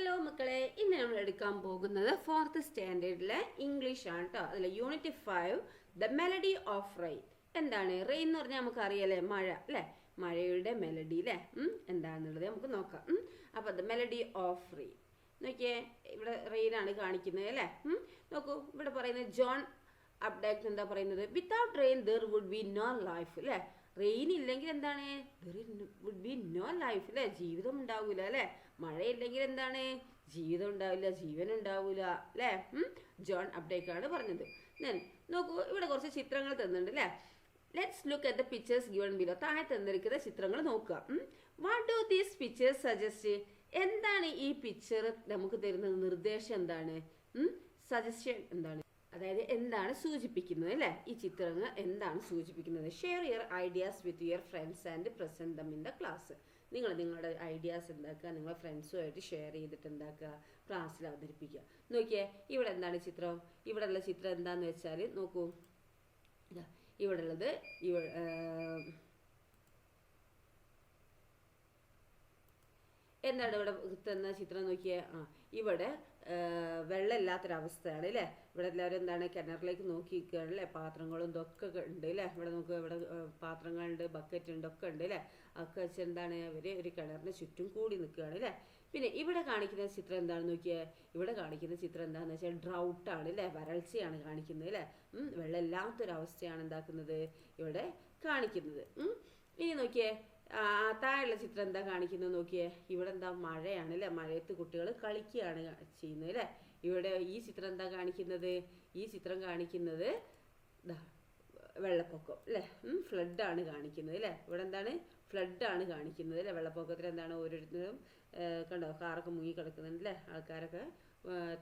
Hello മക്കളെ, ഇന്ന് നമ്മൾ എടുക്കാൻ പോകുന്നത് 4th സ്റ്റാൻഡേർഡിലെ ഇംഗ്ലീഷ് ആണ് കേട്ടോ. അതിൽ unit 5 the melody of rain. എന്താണ് റെയിൻ എന്ന് പറഞ്ഞാൽ നമുക്ക് അറിയാലേ, മഴ അല്ലേ, മഴയുടെ മെലഡി അല്ലേ, എന്താണെന്നുള്ളത് നമുക്ക് നോക്കാം. അപ്പോൾ ദ മെലഡി ഓഫ് റെയിൻ നോക്കിയേ, ഇവിടെ റെയിൻ ആണ് കാണിക്കുന്നത് അല്ലേ. നോക്കൂ, ഇവിടെ പറയുന്നത് ജോൺ അപ്ഡേറ്റ് എന്താ പറയുന്നത്, without rain there would be no life അല്ലേ. റെയിൻ ഇല്ലെങ്കിൽ എന്താണ്, there would be no life അല്ലേ, ജീവിതം ഉണ്ടാവില്ല അല്ലേ. മഴയില്ലെങ്കിൽ എന്താണ്, ജീവിതം ഉണ്ടാവില്ല, ജീവൻ ഉണ്ടാവില്ല അല്ലേ. ജോൺ അപ്ഡേക്കാണ് പറഞ്ഞത്. നോക്കൂ, ഇവിടെ കുറച്ച് ചിത്രങ്ങൾ തന്നിട്ടുണ്ട് അല്ലേ. Let's look at the pictures given below. താഴെ തന്നിരിക്കുന്ന ചിത്രങ്ങൾ നോക്കുക. What do these pictures suggest? എന്താണ് ഈ പിക്ചർ നമുക്ക് തരുന്ന നിർദ്ദേശം, എന്താണ് സജഷൻ, എന്താണ്, അതായത് എന്താണ് സൂചിപ്പിക്കുന്നത് അല്ലേ. ഈ ചിത്രങ്ങൾ എന്താണ് സൂചിപ്പിക്കുന്നത്? Share your ideas with your friends and present them in the class. നിങ്ങൾ നിങ്ങളുടെ ഐഡിയാസ് എന്താക്കുക, നിങ്ങളുടെ ഫ്രണ്ട്സുമായിട്ട് ഷെയർ ചെയ്തിട്ട് എന്താക്കുക, ക്ലാസ്സിൽ അവതരിപ്പിക്കുക. നോക്കിയേ, ഇവിടെ എന്താണ് ചിത്രം, ഇവിടെയുള്ള ചിത്രം എന്താന്ന് വെച്ചാൽ നോക്കൂ, ഇവിടെ ഉള്ളത് എന്താണ് ഇവിടെ തന്ന ചിത്രം നോക്കിയേ. ഇവിടെ വെള്ളമില്ലാത്തൊരവസ്ഥയാണ് അല്ലേ. ഇവിടെ എല്ലാവരും എന്താണ് കിണറിലേക്ക് നോക്കി നിൽക്കുകയാണ് അല്ലേ. പാത്രങ്ങളും ഇതൊക്കെ ഉണ്ട് അല്ലേ. ഇവിടെ നോക്കുക, ഇവിടെ പാത്രങ്ങളുണ്ട്, ബക്കറ്റ് ഉണ്ട്, ഒക്കെ ഉണ്ട് അല്ലേ. ഒക്കെ വെച്ച് എന്താണ് അവർ ഒരു കിണറിന് ചുറ്റും കൂടി നിൽക്കുകയാണ് അല്ലേ. പിന്നെ ഇവിടെ കാണിക്കുന്ന ചിത്രം എന്താണെന്ന് നോക്കിയേ. ഇവിടെ കാണിക്കുന്ന ചിത്രം എന്താണെന്ന് വെച്ചാൽ ഡ്രൗട്ടാണ് അല്ലേ, വരൾച്ചയാണ് കാണിക്കുന്നത് അല്ലേ. വെള്ളമില്ലാത്തൊരവസ്ഥയാണ് എന്താക്കുന്നത് ഇവിടെ കാണിക്കുന്നത്. ഇനി നോക്കിയേ, താഴെയുള്ള ചിത്രം എന്താ കാണിക്കുന്നത് നോക്കിയേ. ഇവിടെ എന്താ, മഴയാണ് അല്ലേ, മഴയത്ത് കുട്ടികൾ കളിക്കുകയാണ് ചെയ്യുന്നത് അല്ലേ. ഇവിടെ ഈ ചിത്രം എന്താ കാണിക്കുന്നത്, ഈ ചിത്രം കാണിക്കുന്നത് വെള്ളപ്പൊക്കം അല്ലേ, ഫ്ലഡാണ് കാണിക്കുന്നത് അല്ലേ. ഇവിടെ എന്താണ്, ഫ്ലഡാണ് കാണിക്കുന്നത് അല്ലേ. വെള്ളപ്പൊക്കത്തിൽ എന്താണ് ഓരോരുത്തരും കണ്ടോ, കാറൊക്കെ മുങ്ങി കിടക്കുന്നുണ്ട് അല്ലേ. ആൾക്കാരൊക്കെ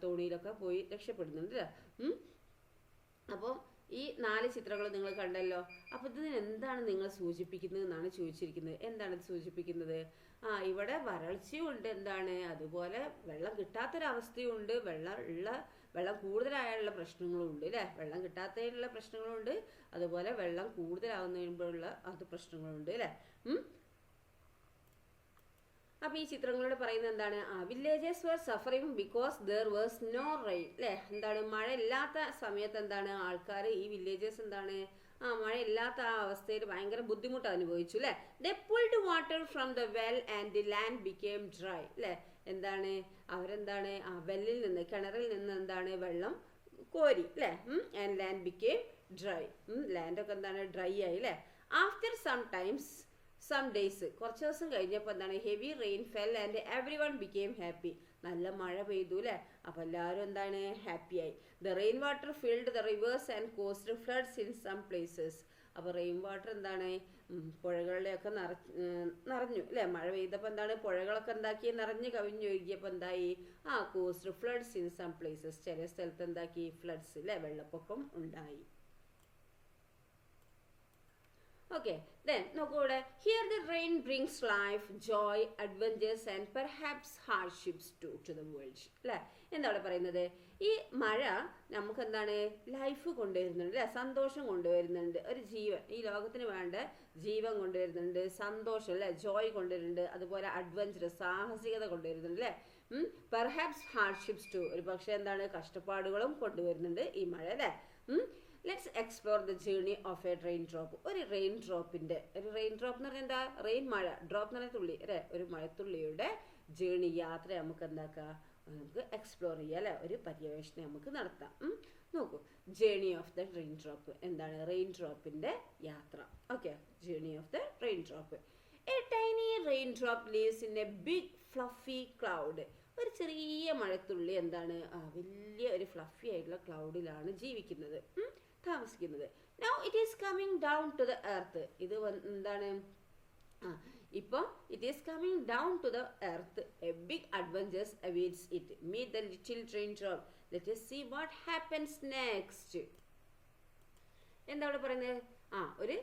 തോണിയിലൊക്കെ പോയി രക്ഷപ്പെടുന്നുണ്ട് അല്ലേ. അപ്പോൾ ഈ 4 ചിത്രങ്ങൾ നിങ്ങൾ കണ്ടല്ലോ. അപ്പോൾ ഇതിന് എന്താണ് നിങ്ങൾ സൂചിപ്പിക്കുന്നത് എന്നാണ് ചോദിച്ചിരിക്കുന്നത്. എന്താണ് ഇത് സൂചിപ്പിക്കുന്നത്? ഇവിടെ വരൾച്ചയും ഉണ്ട്, എന്താണ്, അതുപോലെ വെള്ളം കിട്ടാത്തൊരവസ്ഥയും ഉണ്ട്, വെള്ളം കൂടുതലായുള്ള പ്രശ്നങ്ങളും ഉണ്ട് അല്ലേ. വെള്ളം കിട്ടാത്തതിനുള്ള പ്രശ്നങ്ങളുണ്ട്, അതുപോലെ വെള്ളം കൂടുതലാവുന്നതിനുള്ള അത് പ്രശ്നങ്ങളുണ്ട് അല്ലേ. അപ്പോൾ ഈ ചിത്രങ്ങളോട് പറയുന്നത് എന്താണ്, villages were suffering because there was no rain അല്ലേ. എന്താണ്, മഴ ഇല്ലാത്ത സമയത്ത് എന്താണ് ആൾക്കാർ, ഈ വില്ലേജസ് എന്താണ്, മഴയില്ലാത്ത ആ അവസ്ഥയിൽ ഭയങ്കര ബുദ്ധിമുട്ട് അനുഭവിച്ചു അല്ലേ. They pulled water from the well and the land became dry അല്ലേ. എന്താണ്, അവരെന്താണ് വെല്ലിൽ നിന്ന്, കിണറിൽ നിന്ന് എന്താണ് വെള്ളം കോരി അല്ലേ. ആൻഡ് ലാൻഡ് ബിക്കേം ഡ്രൈ, ലാൻഡൊക്കെ എന്താണ് ഡ്രൈ ആയി അല്ലേ. ആഫ്റ്റർ സം ഡേയ്സ്, കുറച്ച് ദിവസം കഴിഞ്ഞപ്പോൾ എന്താണ്, heavy rain fell and everyone became happy. നല്ല മഴ പെയ്തു അല്ലേ. അപ്പോൾ എല്ലാവരും എന്താണ് ഹാപ്പി ആയി. The rain water filled the rivers and caused floods in some places. അപ്പോൾ റെയിൻ വാട്ടർ എന്താണ്, പുഴകളിലൊക്കെ നിറഞ്ഞു അല്ലേ. മഴ പെയ്തപ്പോൾ എന്താണ്, പുഴകളൊക്കെ എന്താക്കി നിറഞ്ഞ് കവിഞ്ഞു ഒഴുകിയപ്പോൾ എന്തായി, caused floods in some places, ചില സ്ഥലത്ത് എന്താക്കി ഫ്ലഡ്സ് അല്ലേ, വെള്ളപ്പൊക്കം ഉണ്ടായി. Okay, then നോക്കൂ ഇവിടെ, here the rain brings life, joy, adventures and perhaps hardships too to the world അല്ലേ. എന്താ ഇവിടെ പറയുന്നത്, ഈ മഴ നമുക്ക് എന്താണ് ലൈഫ് കൊണ്ടുവരുന്നുണ്ട് അല്ലേ, സന്തോഷം കൊണ്ടുവരുന്നുണ്ട്, ഒരു ജീവൻ, ഈ ലോകത്തിന് വേണ്ട ജീവൻ കൊണ്ടുവരുന്നുണ്ട്, സന്തോഷം അല്ലേ, ജോയ് കൊണ്ടുവരുന്നുണ്ട്, അതുപോലെ അഡ്വഞ്ചർ, സാഹസികത കൊണ്ടുവരുന്നുണ്ട് അല്ലേ. പെർഹാപ്സ് ഹാർഡ്ഷിപ്സ് ടു, ഒരു പക്ഷേ എന്താണ് കഷ്ടപ്പാടുകളും കൊണ്ടുവരുന്നുണ്ട് ഈ മഴ അല്ലേ. Let's explore the journey of A rain drop. ഒരു റെയിൻ ഡ്രോപ്പ് എന്ന് പറഞ്ഞാൽ എന്താ, റെയിൻ മഴ, ഡ്രോപ്പ് എന്ന് പറഞ്ഞാൽ തുള്ളി അല്ലേ, ഒരു മഴത്തുള്ളിയുടെ ജേർണി, യാത്ര നമുക്ക് എന്താക്കാം, നമുക്ക് എക്സ്പ്ലോർ ചെയ്യാം അല്ലേ, ഒരു പര്യവേഷണം നമുക്ക് നടത്താം. നോക്കൂ, journey of the rain drop, എന്താണ് റെയിൻ ഡ്രോപ്പിന്റെ യാത്ര. Okay, journey of the rain drop. A tiny raindrop lives in a big fluffy cloud. ഒരു ചെറിയ മഴത്തുള്ളി എന്താണ്, വലിയ ഒരു ഫ്ലഫി ആയിട്ടുള്ള ക്ലൗഡിലാണ് ജീവിക്കുന്നത്, താമസിക്കുന്നത്. Now it is coming down to the earth. ഇത് എന്താണ്, ഇപ്പോൾ it is coming down to the earth. A big adventures awaits it. Meet the little train drop. Let us see what happens next. എന്താ ഇവിടെ പറയുന്നത്, ഒരു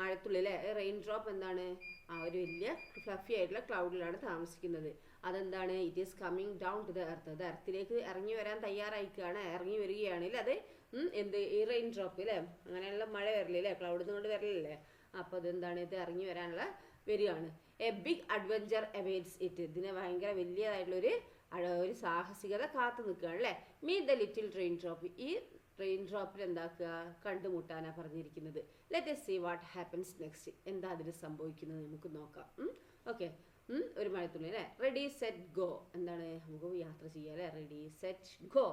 മഴത്തുള്ളി അല്ലേ, rain drop എന്താണ്, ഒരു വലിയ ഫ്ലഫി ആയിട്ടുള്ള ക്ലൗഡിലാണ് താമസിക്കുന്നത്. അതെന്താണ്, it is coming down to the earth. അത് എർത്തിലേക്ക് ഇറങ്ങി വരാൻ തയ്യാറായിക്കുകയാണ്, ഇറങ്ങി വരികയാണ് അല്ലേ. അത് എന്ത്, ഈ റെയിൻ ഡ്രോപ്പ് അല്ലേ, അങ്ങനെയുള്ള മഴ വരലില്ലേ അല്ലേ, ക്ലൗഡിൽ നിന്നുകൊണ്ട് വരലില്ലേ. അപ്പോൾ അതെന്താണ്, ഇത് ഇറങ്ങി വരാനുള്ള വരികയാണ്. A big adventure awaits it. ഇതിന് ഭയങ്കര വലിയതായിട്ടുള്ളൊരു ഒരു സാഹസികത കാത്തു നിൽക്കുകയാണ് അല്ലേ. Meet the little rain drop, ഈ റെയിൻ ഡ്രോപ്പിൽ എന്താക്കുക, കണ്ടുമുട്ടാനാണ് പറഞ്ഞിരിക്കുന്നത്. Let us see what happens next, എന്താ അതിൽ സംഭവിക്കുന്നത് നമുക്ക് നോക്കാം. ഓക്കെ, ഒരു മഴത്തുള്ളി അല്ലേ. റെഡി സെറ്റ് ഗോ, എന്താണ് നമുക്ക് യാത്ര ചെയ്യാം അല്ലേ. Ready set go.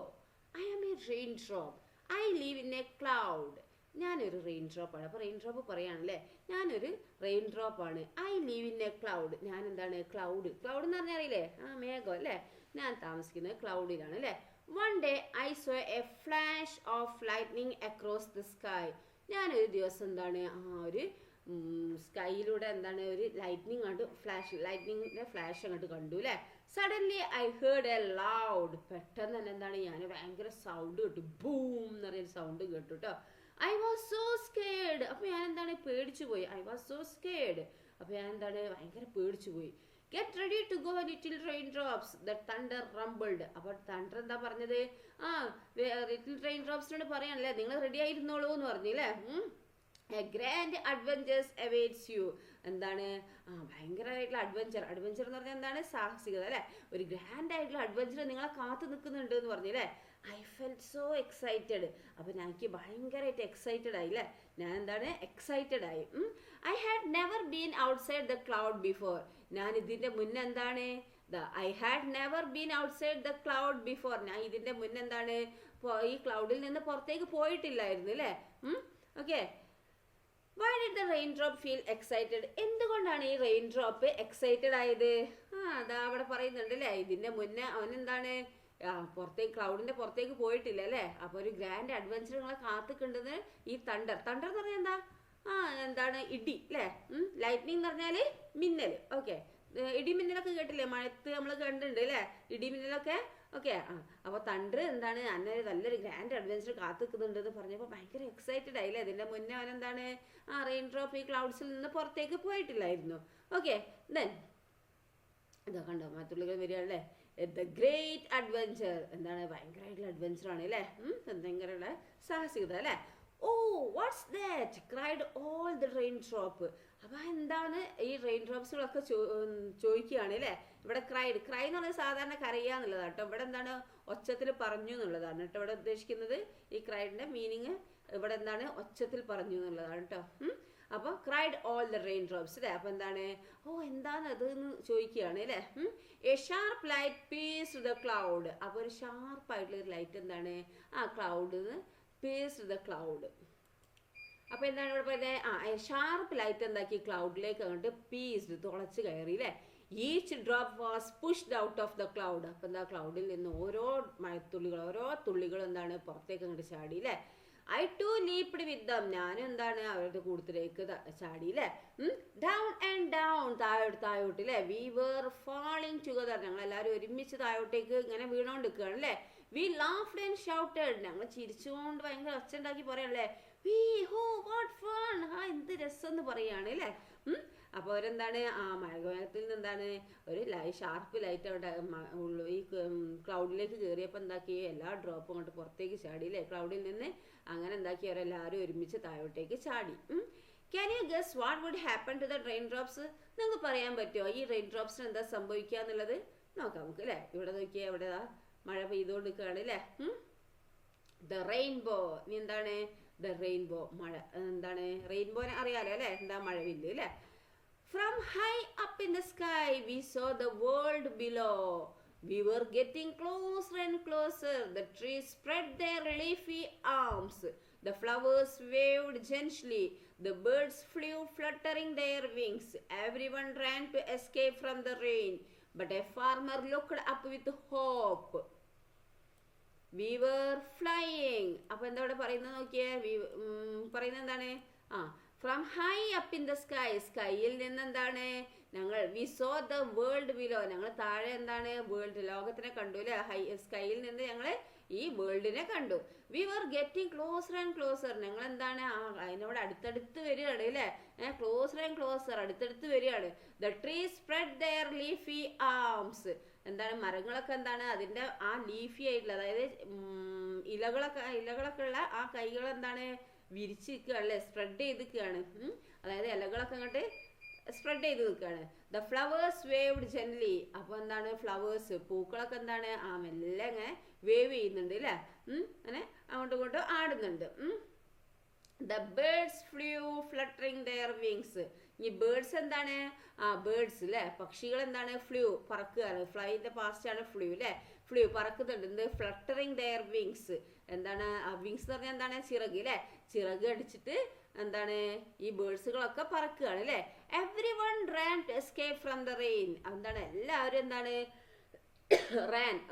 I am a rain drop, I live in a cloud. ഞാനൊരു റെയിൻ ഡ്രോപ്പാണ്. അപ്പോൾ റെയിൻ ഡ്രോപ്പ് പറയുകയാണല്ലേ, ഞാനൊരു റെയിൻ ഡ്രോപ്പാണ്. I live in a cloud, ഞാൻ എന്താണ് ക്ലൗഡ്. ക്ലൗഡ് എന്ന് പറഞ്ഞാൽ അറിയില്ലേ, മേഘം അല്ലേ. ഞാൻ താമസിക്കുന്നത് ക്ലൗഡിലാണ് അല്ലേ. One day I so A flash of lightning across the sky. ഞാനൊരു ദിവസം എന്താണ് ഒരു സ്കൈയിലൂടെ എന്താണ് ഒരു ലൈറ്റ്നിങ് കണ്ടു, ലൈറ്റ്നിങ്ങിൻ്റെ ഫ്ലാഷ് അങ്ങോട്ട് കണ്ടു അല്ലേ. Suddenly I heard A loud, പെട്ടെന്ന് തന്നെ എന്താണ് ഞാൻ ഭയങ്കര സൗണ്ട് കേട്ടു, ബൂം എന്ന് പറഞ്ഞൊരു സൗണ്ട് കേട്ടു കേട്ടോ. ഐ വാസ് സോ സ്കേർഡ്, അപ്പോൾ ഞാൻ എന്താണ് പേടിച്ചു പോയി. ഐ വാസ് സോ സ്കേർഡ്, അപ്പോൾ ഞാൻ എന്താണ് ഭയങ്കര പേടിച്ചു പോയി. Get ready to go little rain drops, the thunder rumbled. അപ്പോൾ തണ്ടർ എന്താ പറഞ്ഞത്, ലിറ്റിൽ റെയിൻ ഡ്രോപ്സിനോട് പറയാനല്ലേ, നിങ്ങൾ റെഡി ആയിരുന്നോളൂ എന്ന് പറഞ്ഞില്ലേ. എ ഗ്രാൻഡ് അഡ്വഞ്ചേഴ്സ് അവേറ്റ്സ് യു, എന്താണ് ഭയങ്കരമായിട്ടുള്ള അഡ്വഞ്ചർ എന്ന് പറഞ്ഞാൽ എന്താണ് സാഹസികത അല്ലേ. ഒരു ഗ്രാൻഡ് ആയിട്ടുള്ള അഡ്വഞ്ചർ നിങ്ങളെ കാത്തു നിൽക്കുന്നുണ്ട് എന്ന് പറഞ്ഞില്ലേ. ഐ ഫെൽറ്റ് സോ എക്സൈറ്റഡ്, അപ്പോൾ എനിക്ക് ഭയങ്കരമായിട്ട് എക്സൈറ്റഡ് ആയില്ലേ, ഞാൻ എന്താണ് എക്സൈറ്റഡ് ആയി. I had never been outside the cloud before, ഞാൻ ഇതിൻ്റെ മുന്നേ എന്താണ് I had never been outside the cloud before, ഞാൻ ഇതിൻ്റെ മുന്നേ എന്താണ് ഈ ക്ലൗഡിൽ നിന്ന് പുറത്തേക്ക് പോയിട്ടില്ലായിരുന്നു അല്ലേ. Okay, Y did the rain drop feel excited, എന്തുകൊണ്ടാണ് ഈ റെയിൻ ഡ്രോപ്പ് എക്സൈറ്റഡ് ആയത്. അതാ അവിടെ പറയുന്നുണ്ട് അല്ലേ, ഇതിൻ്റെ മുന്നേ അവനെന്താണ് ക്ലൗഡിൻ്റെ പുറത്തേക്ക് പോയിട്ടില്ല അല്ലേ. അപ്പോൾ ഒരു ഗ്രാൻഡ് അഡ്വഞ്ചർ നിങ്ങളെ കാത്തിക്കുണ്ടെന്ന് ഈ തണ്ടർ എന്ന് പറഞ്ഞാൽ എന്താ എന്താണ് ഇടി അല്ലേ. ലൈറ്റ്നിങ് എന്ന് പറഞ്ഞാൽ മിന്നൽ. ഓക്കെ, ഇടിമിന്നലൊക്കെ കേട്ടില്ലേ, മഴത്ത് നമ്മൾ കണ്ടിട്ടുണ്ട് അല്ലേ ഇടിമിന്നലൊക്കെ. ഓക്കെ, അപ്പോൾ തണ്ടർ എന്താണ് അന്നൊരു നല്ലൊരു ഗ്രാൻഡ് അഡ്വഞ്ചർ കാത്തിക്കുന്നുണ്ടെന്ന് പറഞ്ഞപ്പോൾ ഭയങ്കര എക്സൈറ്റഡ് ആയില്ലേ. ഇതിൻ്റെ മുന്നേ അവനെന്താണ് റെയിൻ ഡ്രോപ്പ് ഈ ക്ലൗഡ്സിൽ നിന്ന് പുറത്തേക്ക് പോയിട്ടില്ലായിരുന്നു. ഓക്കെ, ദെൻ ഇതാ കണ്ടോ മറ്റുള്ളികൾ വരികയല്ലേ. ദ ഗ്രേറ്റ് അഡ്വഞ്ചർ, എന്താണ് ഭയങ്കരമായിട്ടുള്ള അഡ്വഞ്ചറാണ് അല്ലേ, ഭയങ്കരമുള്ള സാഹസികത അല്ലേ. Oh what's that cried all the rain drop. അപ്പോൾ എന്താണ് ഈ റെയിൻ ഡ്രോപ്സുകളൊക്കെ ചോദിക്കുകയാണ് അല്ലേ. ഇവിടെ ക്രൈ എന്ന് പറഞ്ഞാൽ സാധാരണ കരയുക എന്നുള്ളതാണ് കേട്ടോ. ഇവിടെ എന്താണ് ഒച്ചത്തിൽ പറഞ്ഞു എന്നുള്ളതാണ് കേട്ടോ ഇവിടെ ഉദ്ദേശിക്കുന്നത്. ഈ ക്രൈഡിൻ്റെ മീനിങ് ഇവിടെ എന്താണ് ഒച്ചത്തിൽ പറഞ്ഞു എന്നുള്ളതാണ് കേട്ടോ. അപ്പോൾ cried all the rain drops അല്ലേ. അപ്പോൾ എന്താണ് എന്താണ് അത് എന്ന് ചോദിക്കുകയാണ് അല്ലേ. A sharp light pierced the cloud. അപ്പോൾ ഒരു ഷാർപ്പായിട്ടുള്ള ഒരു ലൈറ്റ് എന്താണ് ക്ലൗഡിൽ പീസ്ഡ് ദ ക്ലൗഡ്. അപ്പോൾ എന്താണ് ഇവിടെ പറയുന്നത് ഷാർപ്പ് ലൈറ്റ് എന്താക്കി ക്ലൗഡിലേക്ക് അങ്ങോട്ട് പീസ്ഡ് തുളച്ച് കയറി അല്ലേ. Each drop was pushed out of the cloud. അപ്പോൾ എന്താ ക്ലൗഡിൽ നിന്ന് ഓരോ തുള്ളികൾ എന്താണ് പുറത്തേക്ക് അങ്ങോട്ട് ചാടി അല്ലേ. ഐ ടു ലീപ്ഡ് വിത്ത് ദം, ഞാനും എന്താണ് അവരുടെ കൂട്ടത്തിലേക്ക് ചാടി അല്ലേ. ഡൗൺ ആൻഡ് ഡൗൺ, താഴോട്ട് അല്ലേ. വി വേർ ഫാളിങ് ടുഗദർ, ഞങ്ങളെല്ലാവരും ഒരുമിച്ച് താഴോട്ടേക്ക് ഇങ്ങനെ വീണോണ്ടിരിക്കുകയാണ് അല്ലേ. വി ലാഫ്ഡ് ആൻഡ് ഷൗട്ടഡ്, ഞങ്ങൾ ചിരിച്ചുകൊണ്ട് ഭയങ്കര ഒച്ച ഉണ്ടാക്കി പറയല്ലേ. വാട്ട് ഫൺ, എന്ത് രസം എന്ന് പറയുകയാണ് അല്ലേ. അപ്പോൾ അവരെന്താണ് മഴമേഘത്തിൽ നിന്ന് എന്താണ് ഒരു ഷാർപ്പ് ലൈറ്റ് അവിടെ ഈ ക്ലൗഡിലേക്ക് കയറിയപ്പോൾ എന്താക്കി എല്ലാ ഡ്രോപ്പും അങ്ങോട്ട് പുറത്തേക്ക് ചാടി അല്ലേ ക്ലൗഡിൽ നിന്ന്. അങ്ങനെ എന്താക്കി അവരെല്ലാവരും ഒരുമിച്ച് താഴോട്ടേക്ക് ചാടി. Can you guess what would happen to the rain drops? നിങ്ങൾക്ക് പറയാൻ പറ്റുമോ ഈ റെയിൻ ഡ്രോപ്സിന് എന്താ സംഭവിക്കുക എന്നുള്ളത്? നോക്കാം നമുക്ക് അല്ലേ. ഇവിടെ നോക്കിയാൽ എവിടെ മഴ പെയ്തുകൊണ്ട് നിൽക്കുകയാണ് അല്ലേ. ദ റെയിൻബോ, ഇനി എന്താണ് ദ റെയിൻബോ, മഴ. എന്താണ് റെയിൻബോനെ അറിയാലോ അല്ലേ, എന്താ മഴവില്ല് അല്ലേ. From high up in the sky, we saw the world below. We were getting closer and closer. The trees spread their leafy arms. The flowers waved gently. The birds flew fluttering their wings. Everyone ran to escape from the rain. But a farmer looked up with hope. We were flying. അപ്പോൾ എന്താ ഇവിടെ പറയുന്നത് നോക്കിയേ. പറയുന്നത് എന്താണ് from high up in the sky, സ്കൈയിൽ നിന്ന് എന്താണ് ഞങ്ങൾ we saw the world below, ഞങ്ങൾ താഴെ എന്താണ് വേൾഡ് ലോകത്തിനെ കണ്ടു അല്ലേ. സ്കൈയിൽ നിന്ന് ഞങ്ങൾ ഈ വേൾഡിനെ കണ്ടു. We were getting closer and closer, ഞങ്ങൾ എന്താണ് അതിനോട് അടുത്തടുത്ത് വരികയാണ് അല്ലേ. ക്ലോസർ ആൻഡ് ക്ലോസർ, അടുത്തടുത്ത് വരികയാണ്. The tree spread their leafy arms, എന്താണ് മരങ്ങളൊക്കെ എന്താണ് അതിൻ്റെ ലീഫി ആയിട്ടുള്ള അതായത് ഇലകളൊക്കെ ഉള്ള കൈകൾ എന്താണ് വിരിച്ചിരിക്കുകയാണ് അല്ലേ, സ്പ്രെഡ് ചെയ്തിരിക്കുകയാണ്. അതായത് ഇലകളൊക്കെ അങ്ങോട്ട് സ്പ്രെഡ് ചെയ്ത് നിൽക്കുകയാണ്. The flowers waved gently. അപ്പോൾ എന്താണ് ഫ്ലവേഴ്സ് പൂക്കളൊക്കെ എന്താണ് മെല്ലെ അങ്ങനെ വേവ് ചെയ്യുന്നുണ്ട് അല്ലേ, അങ്ങനെ അങ്ങോട്ടും ഇങ്ങോട്ടും ആടുന്നുണ്ട്. The birds flew fluttering their wings. ഈ ബേർഡ്സ് എന്താണ് ബേർഡ്സ് അല്ലേ, പക്ഷികൾ എന്താണ് ഫ്ലൂ പറക്കുകയാണ്. ഫ്ലൈൻ്റെ പാസ്റ്റ് ആണ് ഫ്ലൂ അല്ലേ, ഫ്ലൂ പറക്കുന്നുണ്ട്. എന്ത് ഫ്ലട്ടറിങ് ദെയർ വിങ്സ്, എന്താണ് വിങ്സ് എന്ന് പറഞ്ഞാൽ എന്താണ് ചിറക് അല്ലേ, ചിറക് അടിച്ചിട്ട് എന്താണ് ഈ ബേർഡ്സുകളൊക്കെ പറക്കുകയാണ് അല്ലേ. Everyone ran to escape from the rain. എന്താണ് എല്ലാവരും എന്താണ്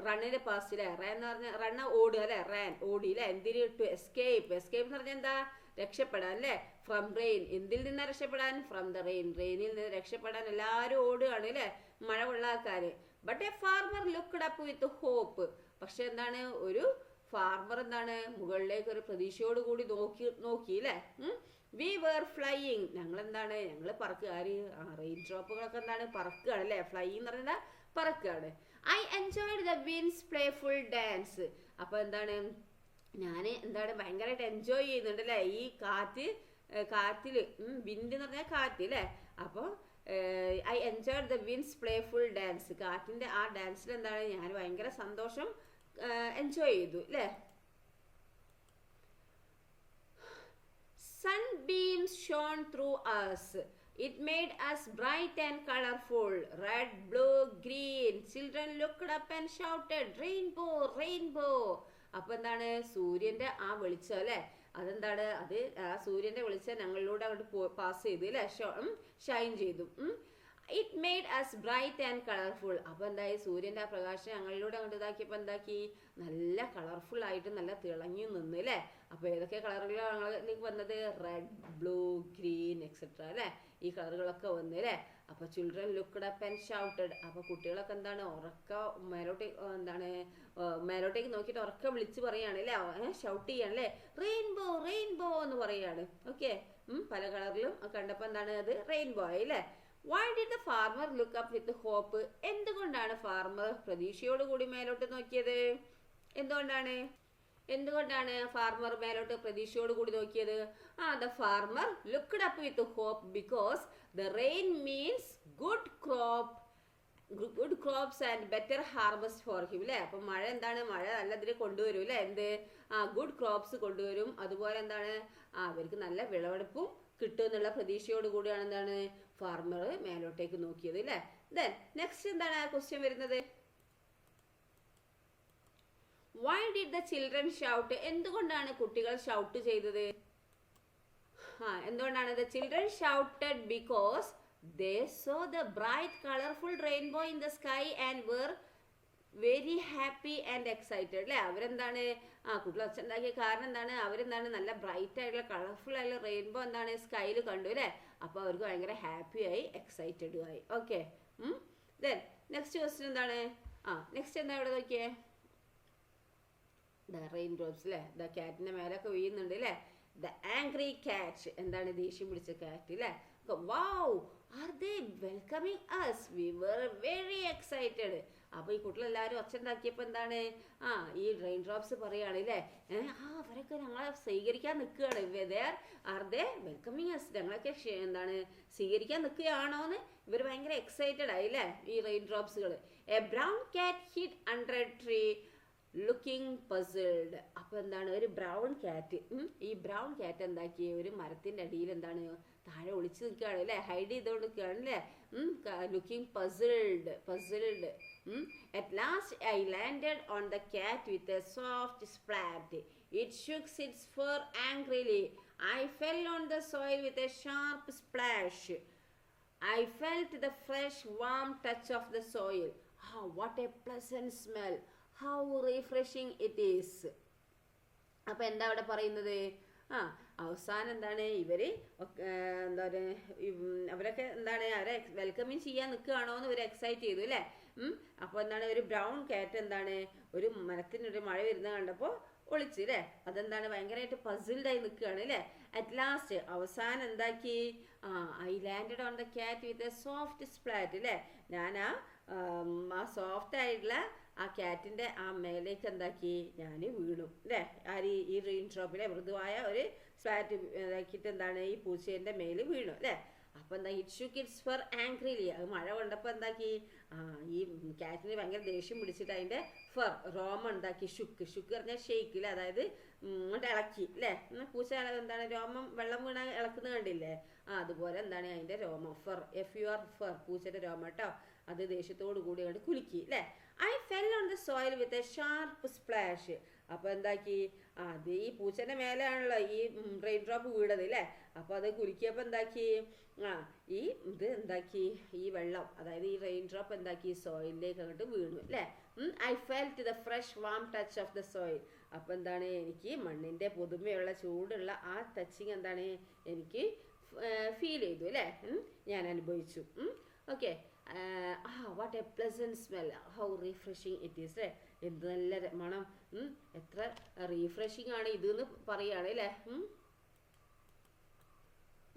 റണ്ണിന്റെ പാസ്റ്റ് അല്ലേ, റാൻ എന്ന് പറഞ്ഞാൽ റണ്ണ് ഓടുക അല്ലേ, റാൻ ഓടി അല്ലേ. എന്തിന് ടു എസ്കേപ്പ്, എസ്കേപ്പ് എന്ന് പറഞ്ഞാൽ എന്താ രക്ഷപ്പെടാൻ അല്ലേ. ഫ്രം റെയിൻ, എന്തിൽ നിന്ന് രക്ഷപ്പെടാൻ, ഫ്രം ദ റെയിൻ, റെയിനിൽ നിന്ന് രക്ഷപ്പെടാൻ എല്ലാവരും ഓടുകയാണ് അല്ലേ, മഴ കൊള്ളാക്കാന്. But a farmer looked up with hope. പക്ഷെ എന്താണ് ഒരു ഫാർമർ എന്താണ് മുകളിലേക്ക് ഒരു പ്രതീക്ഷയോട് കൂടി നോക്കി അല്ലേ. വി വേർ ഫ്ലൈയിങ്, ഞങ്ങൾ എന്താണ് ഞങ്ങൾ പറക്കുക, റെയിൻ ഡ്രോപ്പുകളൊക്കെ എന്താണ് പറക്കുകയാണ് അല്ലേ. ഫ്ലൈയിങ് എന്ന് പറഞ്ഞാൽ പറക്കുകയാണ്. I enjoyed the winds playful dance. അപ്പോൾ എന്താണ് ഞാൻ എന്താണ് ഭയങ്കരമായിട്ട് എൻജോയ് ചെയ്യുന്നുണ്ട് അല്ലേ ഈ കാറ്റിൽ വിൻഡ് എന്ന് പറഞ്ഞാൽ കാറ്റ് അല്ലേ. അപ്പോൾ I enjoyed the winds playful dance. കാറ്റിൻ്റെ ആ ഡാൻസിൽ എന്താണ് ഞാൻ ഭയങ്കര സന്തോഷം എൻജോയ് ചെയ്തു അല്ലേ. Sunbeams shone through us. It made us bright and colorful. Red, blue, green. Children looked up and shouted, "Rainbow, rainbow!" അപ്പോൾ എന്താണ് സൂര്യൻ്റെ ആ വെളിച്ചം അല്ലേ, അതെന്താണ് അത് ആ സൂര്യൻ്റെ വെളിച്ചം ഞങ്ങളിലൂടെ അങ്ങോട്ട് പാസ് ചെയ്തു അല്ലേ, ഷൈൻ ചെയ്തു. It made us bright and colourful. അപ്പോൾ എന്തായി സൂര്യൻ്റെ ആ പ്രകാശം ഞങ്ങളിലൂടെ അങ്ങോട്ട് ഇതാക്കിയപ്പോൾ എന്താക്കി നല്ല കളർഫുൾ ആയിട്ട് നല്ല തിളങ്ങി നിന്ന് അല്ലേ. അപ്പോൾ ഏതൊക്കെ കളറുകളാണ് ഞങ്ങളിലേക്ക് വന്നത്, റെഡ്, ബ്ലൂ, ഗ്രീൻ എക്സെട്ര അല്ലേ, ഈ കളറുകളൊക്കെ വന്നു അല്ലേ. അപ്പോൾ children looked up and shouted. അപ്പോൾ കുട്ടികളൊക്കെ എന്താണ് മേലോട്ടേക്ക് നോക്കിയിട്ട് ഉറക്ക വിളിച്ച് പറയാണ് അല്ലേ, ഷൗട്ട് ചെയ്യാണ് അല്ലേ, റെയിൻബോ റെയിൻബോ എന്ന് പറയാണ്. ഓക്കെ, പല കളറിലും കണ്ടപ്പോൾ എന്താണ് അത് റെയിൻബോ ആയി അല്ലേ. Why did the farmer look up with hope. എന്തുകൊണ്ടാണ് ഫാർമർ പ്രതീക്ഷയോട് കൂടി മേലോട്ട് നോക്കിയത്, എന്തുകൊണ്ടാണ് ഫാർമർ മേലോട്ട് പ്രതീക്ഷയോട് കൂടി നോക്കിയത്. The farmer looked up with hope because the rain means good crops and better harvest for him അല്ലേ. അപ്പം മഴ എന്താണ് മഴ നല്ലതിൽ കൊണ്ടുവരും അല്ലേ, എന്ത് ഗുഡ് ക്രോപ്സ് കൊണ്ടുവരും, അതുപോലെ എന്താണ് അവർക്ക് നല്ല വിളവെടുപ്പും കിട്ടും എന്നുള്ള പ്രതീക്ഷയോട് കൂടിയാണ് എന്താണ് ഫാർമർ മേലോട്ടേക്ക് നോക്കിയത് അല്ലേ. ദെൻ നെക്സ്റ്റ് എന്താണ് ക്വസ്റ്റ്യൻ വരുന്നത്, why did the children shout. എന്തുകൊണ്ടാണ് കുട്ടികൾ ഷൗട്ട് ചെയ്തത്, എന്തുകൊണ്ടാണ് the children shouted because they saw the bright colourful rainbow in the sky and were very happy and excited അല്ലേ. അവരെന്താണ് കുട്ടികൾ ഒച്ച ഉണ്ടാക്കിയ കാരണം എന്താണ്, അവരെന്താണ് നല്ല ബ്രൈറ്റ് ആയിട്ടുള്ള കളർഫുൾ ആയിട്ടുള്ള റെയിൻബോ എന്താണ് സ്കൈയിൽ കണ്ടു അല്ലേ. അപ്പോൾ അവർക്ക് ഭയങ്കര ഹാപ്പി ആയി എക്സൈറ്റഡും ആയി. ഓക്കെ, ദെൻ നെക്സ്റ്റ് ക്വസ്റ്റ്യൻ എന്താണ്, നെക്സ്റ്റ് എന്താ ഇവിടെ നോക്കിയേ, ദ റെയിൻ ഡ്രോപ്സ് അല്ലേ, ദ ക്യാറ്റിൻ്റെ മേലൊക്കെ വീഴുന്നുണ്ട് അല്ലേ. ദ ആംഗ്രി ക്യാറ്റ്, എന്താണ് ദേഷ്യം പിടിച്ച ക്യാറ്റ് അല്ലേ. Wow are they welcoming us, we were very excited. അപ്പോൾ ഈ കുട്ടികളെല്ലാവരും ഒച്ച ഉണ്ടാക്കിയപ്പോൾ എന്താണ് ഈ റെയിൻ ഡ്രോപ്സ് പറയുകയാണ് അല്ലേ, അവരൊക്കെ ഞങ്ങളെ സ്വീകരിക്കാൻ നിൽക്കുകയാണ്. ആർ ദേ വെൽക്കമിങ് അസ്, ഞങ്ങളൊക്കെ എന്താണ് സ്വീകരിക്കാൻ നിൽക്കുകയാണോ എന്ന് ഇവർ ഭയങ്കര എക്സൈറ്റഡ് ആയി അല്ലേ ഈ റെയിൻ ഡ്രോപ്സുകൾ. A brown cat hid under a tree looking puzzled. അപ്പോൾ എന്താണ് ഒരു ബ്രൗൺ ക്യാറ്റ്, ഈ ബ്രൗൺ ക്യാറ്റ് എന്താക്കി ഒരു മരത്തിൻ്റെ അടിയിൽ എന്താണ് താഴെ ഒളിച്ച് നിൽക്കുകയാണ് അല്ലേ, ഹൈഡ് ചെയ്തുകൊണ്ട് നിൽക്കുകയാണ് അല്ലേ. Looking പസിൾഡ്. At last I landed on the cat with a soft splat. It shook its fur angrily. I fell on the soil with a sharp splash. I felt the fresh warm touch of the soil. What a pleasant smell. How refreshing it is. അപ്പോൾ എന്താ അവിടെ പറയുന്നത്, അവസാനം എന്താണ് ഇവര് എന്താ പറയുക അവരൊക്കെ എന്താണ് അവരെ വെൽക്കമിങ് ചെയ്യാൻ നിൽക്കുകയാണോ എന്ന് ഇവർ എക്സൈറ്റ് ചെയ്തു അല്ലേ. അപ്പോൾ എന്താണ് ഒരു ബ്രൗൺ ക്യാറ്റ് എന്താണ് ഒരു മരത്തിനൊരു മഴ വരുന്നത് കണ്ടപ്പോൾ ഒളിച്ച് അല്ലേ, അതെന്താണ് ഭയങ്കരമായിട്ട് പസിൽഡായി നിൽക്കുകയാണ് അല്ലേ. അറ്റ് ലാസ്റ്റ് അവസാനം എന്താക്കി, I landed on the cat with a soft splat അല്ലേ, ഞാൻ ആ സോഫ്റ്റ് ആയിട്ടുള്ള ആ ക്യാറ്റിൻ്റെ ആ മേലേക്ക് എന്താക്കി ഞാൻ വീണു അല്ലേ. ഈ റെയിൻ ഡ്രോപ്പിലെ മൃദുവായ ഒരു സ്പ്ലാറ്റ് ഇതാക്കിയിട്ട് എന്താണ് ഈ പൂച്ചേൻ്റെ മേൽ വീണു അല്ലേ. അപ്പം എന്താ it shook it's fur angrily. അത് മഴ കൊണ്ടപ്പോൾ എന്താക്കി, ഈ ക്യാറ്റിന് ഭയങ്കര ദേഷ്യം പിടിച്ചിട്ട് അതിൻ്റെ ഫർ രോമം ഉണ്ടാക്കി ഷുക്ക് പറഞ്ഞാൽ ഷെയ്ക്ക് അല്ലേ, അതായത് ഇങ്ങോട്ട് ഇളക്കി അല്ലേ. പൂച്ച എന്താണ് രോമം വെള്ളം വീണ ഇളക്കുന്നത് കണ്ടില്ലേ, അതുപോലെ എന്താണ് അതിൻ്റെ രോമം FUR പൂച്ചയുടെ രോമം കേട്ടോ. അത് ദേഷ്യത്തോടു കൂടി അങ്ങോട്ട് കുലുക്കി അല്ലേ. I fell on the soil with a sharp splash. അപ്പോൾ എന്താക്കി, അത് ഈ പൂച്ചൻ്റെ മേലെയാണല്ലോ ഈ റെയിൻ ഡ്രോപ്പ് വീണത് അല്ലേ. അപ്പോൾ അത് കുലുക്കിയപ്പോൾ എന്താക്കി, ഈ ഇത് എന്താക്കി, ഈ വെള്ളം അതായത് ഈ റെയിൻ ഡ്രോപ്പ് എന്താക്കി സോയിലിലേക്ക് അങ്ങോട്ട് വീണു അല്ലേ. I felt the fresh warm touch of the soil. അപ്പോൾ എന്താണ്, എനിക്ക് മണ്ണിൻ്റെ പുതുമയുള്ള ചൂടുള്ള ആ ടച്ചിങ് എന്താണ് എനിക്ക് ഫീൽ ചെയ്തു അല്ലേ, ഞാൻ അനുഭവിച്ചു. Okay, what A pleasant smell, how refreshing it is അല്ലേ. എന്ത് നല്ല മണം, എത്ര റീഫ്രഷിങ് ആണ് ഇതെന്ന് പറയുകയാണ് അല്ലേ.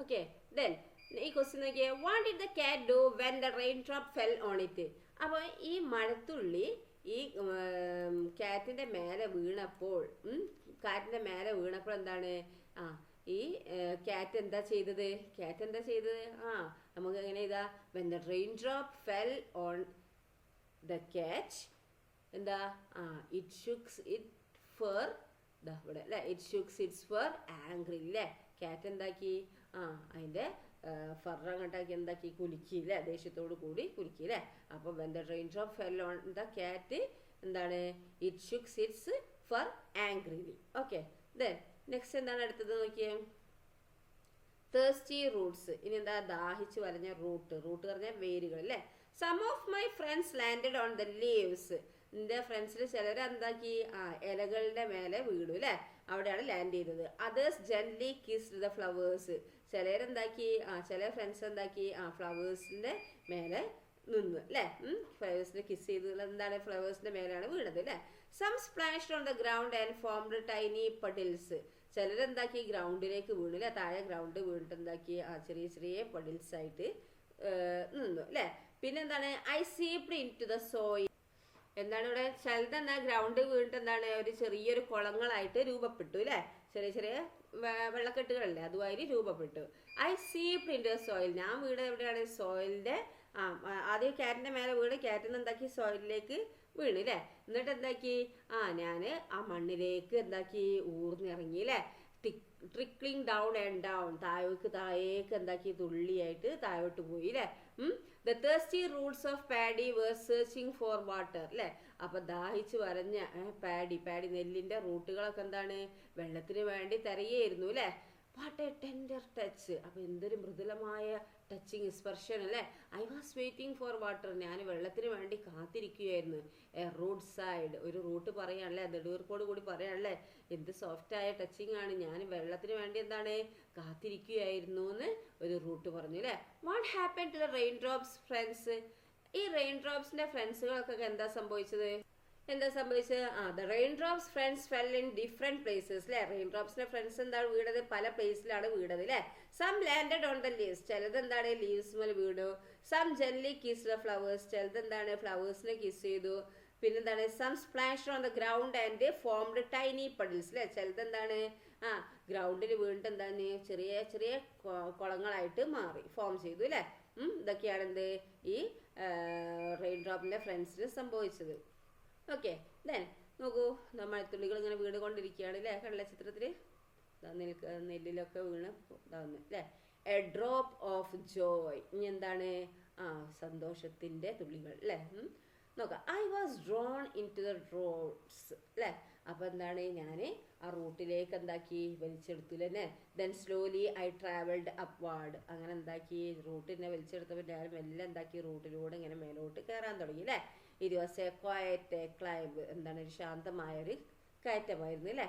ഓക്കെ, ദെൻ ഈ ക്വസ്റ്റ്യൻ നോക്കിയേ, what did the cat do when the rain drop fell on it. അപ്പോൾ ഈ മഴത്തുള്ളി ഈ കാറ്റിൻ്റെ മേലെ വീണപ്പോൾ എന്താണ്, ഈ കാറ്റ് എന്താ ചെയ്തത്, നമുക്ക് എങ്ങനെ ഇതാ, when the rain drop fell on the cat എന്താ, ഇറ്റ് ഷുക്സ് ഇറ്റ് ഫർ ഇവിടെ അല്ലേ, ഇറ്റ് ഷുക്സ് ഇറ്റ്സ് ഫർ ആംഗ്രി അല്ലേ. കാറ്റ് എന്താക്കി, അതിൻ്റെ ഫർ അങ്ങോട്ടാക്കി എന്താക്കി കുലുക്കി അല്ലേ, ദേഷ്യത്തോടു കൂടി കുലുക്കി അല്ലേ. അപ്പോൾ when the rain drop fell on the cat എന്താണ്, it ഷുക്സ് its fur angrily. Okay, then next എന്താണ് അടുത്തത് നോക്കിയേ, തേഴ്സ്റ്റി റൂട്ട്സ്. ഇനി എന്താ, ദാഹിച്ച് വരഞ്ഞ റൂട്ട് പറഞ്ഞാൽ വേരുകൾ അല്ലേ. Some of my friends landed on the leaves. എൻ്റെ ഫ്രണ്ട്സിൽ ചിലർ എന്താക്കി, ഇലകളുടെ മേലെ വീണു അല്ലേ, അവിടെയാണ് ലാൻഡ് ചെയ്തത്. Others gently kissed the flowers. ചിലരെന്താക്കി, ചില ഫ്രണ്ട്സ് എന്താക്കി, ഫ്ലവേഴ്സിൻ്റെ മേലെ നിന്ന് അല്ലേ, ഫ്ലവേഴ്സിനെ കിസ് ചെയ്ത് എന്താണ് ഫ്ലവേഴ്സിൻ്റെ മേലാണ് വീണത് അല്ലേ. Some splashed on the ground and formed tiny puddles. ചിലരെന്താക്കി ഗ്രൗണ്ടിലേക്ക് വീണു അല്ലേ, താഴെ ഗ്രൗണ്ട് വീണിട്ട് എന്താക്കി, ചെറിയ ചെറിയ പഡിൽസ് ആയിട്ട് നിന്നു അല്ലേ. പിന്നെന്താണ്, I seeped into the soil. എന്താണ് ഇവിടെ, ചിലതെന്താ ഗ്രൗണ്ട് വീണിട്ട് എന്താണ് ഒരു ചെറിയൊരു കുളങ്ങളായിട്ട് രൂപപ്പെട്ടു അല്ലേ, ചെറിയ ചെറിയ വെള്ളക്കെട്ടുകളല്ലേ, അതുമാതിരി രൂപപ്പെട്ടു. I seeped into the soil. ഞാൻ വീട് എവിടെയാണ്, സോയിലിൻ്റെ ആദ്യം ക്യാറ്റിൻ്റെ മേലെ വീണ് ക്യാറ്റിൽ നിന്ന് എന്താക്കി സോയിലിലേക്ക് വീണ് അല്ലേ. എന്നിട്ട് എന്താക്കി, ഞാൻ ആ മണ്ണിലേക്ക് എന്താക്കി ഊർന്നിറങ്ങി അല്ലേ. ട്രിക്ലിംഗ് ഡൗൺ ആൻഡ് ഡൗൺ, താഴേക്ക് എന്താക്കി തുള്ളിയായിട്ട് താഴോട്ട് പോയി അല്ലേ. The thirsty roots of paddy were searching for water അല്ലേ. അപ്പം ദാഹിച്ച് വരഞ്ഞ പാഡി നെല്ലിൻ്റെ റൂട്ടുകളൊക്കെ എന്താണ് വെള്ളത്തിന് വേണ്ടി തിരയായിരുന്നു അല്ലേ. What A tender touch. അപ്പം എന്തൊരു മൃദുലമായ ടച്ചിങ് സ്പർശനം അല്ലേ. I was waiting for water. ഞാൻ വെള്ളത്തിന് വേണ്ടി കാത്തിരിക്കുകയായിരുന്നു. എ റൂട്ട് സൈഡ്, ഒരു റൂട്ട് പറയാനല്ലേ, നെടുവീർപ്പോട് കൂടി പറയാനല്ലേ, എന്ത് സോഫ്റ്റായ ടച്ചിങ് ആണ്. ഞാൻ വെള്ളത്തിന് വേണ്ടി എന്താണ് കാത്തിരിക്കുകയായിരുന്നു എന്ന് ഒരു റൂട്ട് പറഞ്ഞു അല്ലേ. What happen to the rain drops friends. ഈ റെയിൻ ഡ്രോപ്സിൻ്റെ ഫ്രണ്ട്സുകൾക്കൊക്കെ എന്താ സംഭവിച്ചത്, the rain drops friends fell in different places അല്ലേ. റെയിൻ ഡ്രോപ്സിൻ്റെ ഫ്രണ്ട്സ് എന്താണ് വീണത്, പല പ്ലേസിലാണ് വീണത് അല്ലേ. Some landed on the leaves, ചിലത് എന്താണ് ലീവ്സ് മേൽ വീണു. Some gently kiss the flowers, ചിലത് എന്താണ് ഫ്ലവേഴ്സിനെ കിസ് ചെയ്തു. പിന്നെന്താണ്, some splashed on the ground and formed tiny puddles അല്ലേ. ചിലത് എന്താണ് ഗ്രൗണ്ടിൽ വീണിട്ട് എന്താണ് ചെറിയ ചെറിയ കുളങ്ങളായിട്ട് ഫോം ചെയ്തു അല്ലേ. ഇതൊക്കെയാണ് എന്ത് ഈ റെയിൻ ഡ്രോപ്പിൻ്റെ ഫ്രണ്ട്സിന് സംഭവിച്ചത്. ഓക്കെ, ദെൻ നോക്കൂ, മഴത്തുള്ളികൾ ഇങ്ങനെ വീണുകൊണ്ടിരിക്കുകയാണ് അല്ലേ. കടല ചിത്രത്തിൽ നെല്ലിലൊക്കെ വീണ് ഇതാവുന്നു അല്ലേ. A drop of joy. ഇനി എന്താണ്, സന്തോഷത്തിൻ്റെ തുള്ളികൾ അല്ലേ. നോക്കാം, I was drawn into the roots അല്ലേ. അപ്പോൾ എന്താണ്, ഞാൻ ആ റൂട്ടിലേക്ക് എന്താക്കി വലിച്ചെടുത്തു അല്ലേ. Then slowly I travelled upward. അങ്ങനെ എന്താക്കി റൂട്ടിനെ വലിച്ചെടുത്തപ്പോൾ ഞാൻ മെല്ലെ എന്താക്കി റൂട്ടിലൂടെ ഇങ്ങനെ മേലോട്ട് കയറാൻ തുടങ്ങി അല്ലേ. It was a quiet climb. എന്താണ്, ഒരു ശാന്തമായൊരു കയറ്റമായിരുന്നു അല്ലേ.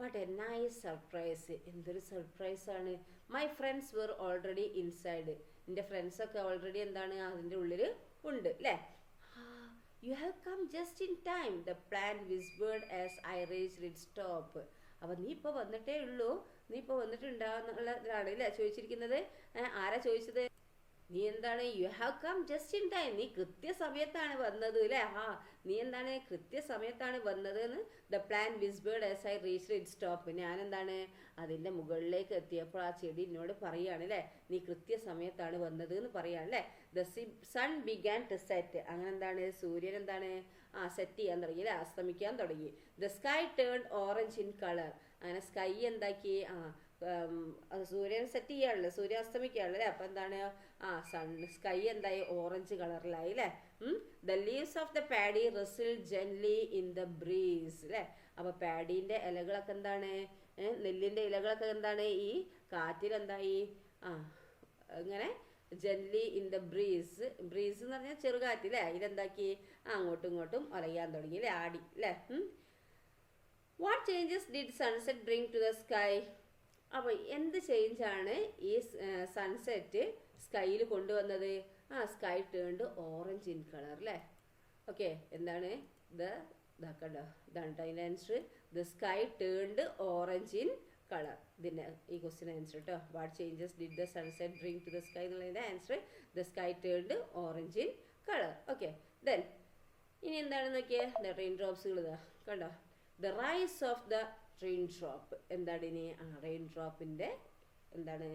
What a nice surprise. എന്തൊരു സർപ്രൈസാണ്. My friends were already inside. എൻ്റെ ഫ്രണ്ട്സൊക്കെ ഓൾറെഡി എന്താണ് അതിൻ്റെ ഉള്ളിൽ ഉണ്ട് അല്ലേ. You have come just in time, the plan whispered as I reached its top. അപ്പം നീ ഇപ്പോൾ വന്നിട്ടേ ഉള്ളൂ, നീ ഇപ്പോൾ വന്നിട്ടുണ്ടാവുന്നുള്ളതാണ് അല്ലേ ചോദിച്ചിരിക്കുന്നത്. ആരാ ചോദിച്ചത്, നീ എന്താണ് you have come just in time, നീ കൃത്യസമയത്താണ് വന്നത് അല്ലേ. നീ എന്താണ് കൃത്യസമയത്താണ് വന്നത് എന്ന് the plan whispered as I reached its top. ഞാൻ എന്താണ് അതിൻ്റെ മുകളിലേക്ക് എത്തിയപ്പോൾ ആ ചെടി എന്നോട് പറയുകയാണ് അല്ലേ, നീ കൃത്യസമയത്താണ് വന്നത് എന്ന് പറയുകയാണ് അല്ലേ. The sun began to set, അങ്ങനെ എന്താണ് സൂര്യൻ എന്താണ് സെറ്റ് ചെയ്യാൻ തുടങ്ങി അല്ലേ, അസ്തമിക്കാൻ തുടങ്ങി. The sky turn orange in colour, അങ്ങനെ സ്കൈ എന്താക്കി സൂര്യൻ സെറ്റ് ചെയ്യാണല്ലോ, സൂര്യൻ അസ്തമിക്കുകയാണല്ലോ അല്ലേ. അപ്പം എന്താണ് സ്കൈ എന്തായി ഓറഞ്ച് കളറിലായി അല്ലേ. The leaves of the paddy rustle gently in the breeze അല്ലേ. അപ്പോൾ പാഡീൻ്റെ ഇലകളൊക്കെ എന്താണ്, നെല്ലിൻ്റെ ഇലകളൊക്കെ എന്താണ് ഈ കാറ്റിൽ എന്തായി ഇങ്ങനെ gently in the breeze, breeze എന്ന് പറഞ്ഞാൽ ചെറുകാറ്റ് അല്ലേ, ഇതെന്താക്കി അങ്ങോട്ടും ഇങ്ങോട്ടും ഒലയാൻ തുടങ്ങി അല്ലേ, ആടി അല്ലേ. What changes did sunset bring to the sky. അപ്പോൾ എന്ത് ചേഞ്ചാണ് ഈ സൺസെറ്റ് സ്കൈയിൽ കൊണ്ടുവന്നത്? Sky turned orange in colour അല്ലേ. ഓക്കെ, എന്താണ് ഇതാക്കണ്ടോ, ഇതാണ് അതിൻ്റെ answer. The sky turned orange in colour. ഇതിൻ്റെ ഈ ക്വസ്റ്റ്യൻ ആൻസർ കേട്ടോ. What changes did the sunset bring to the sky എന്നുള്ളതിൻ്റെ answer the sky turned orange in colour. Okay, then ഇനി എന്താണെന്ന് നോക്കിയാൽ ദ റെയിൻ ഡ്രോപ്സുകൾ ഇതാ കണ്ടോ. The rice of the rain drop, എന്താണ് ഇനി റെയിൻ ഡ്രോപ്പിൻ്റെ എന്താണ്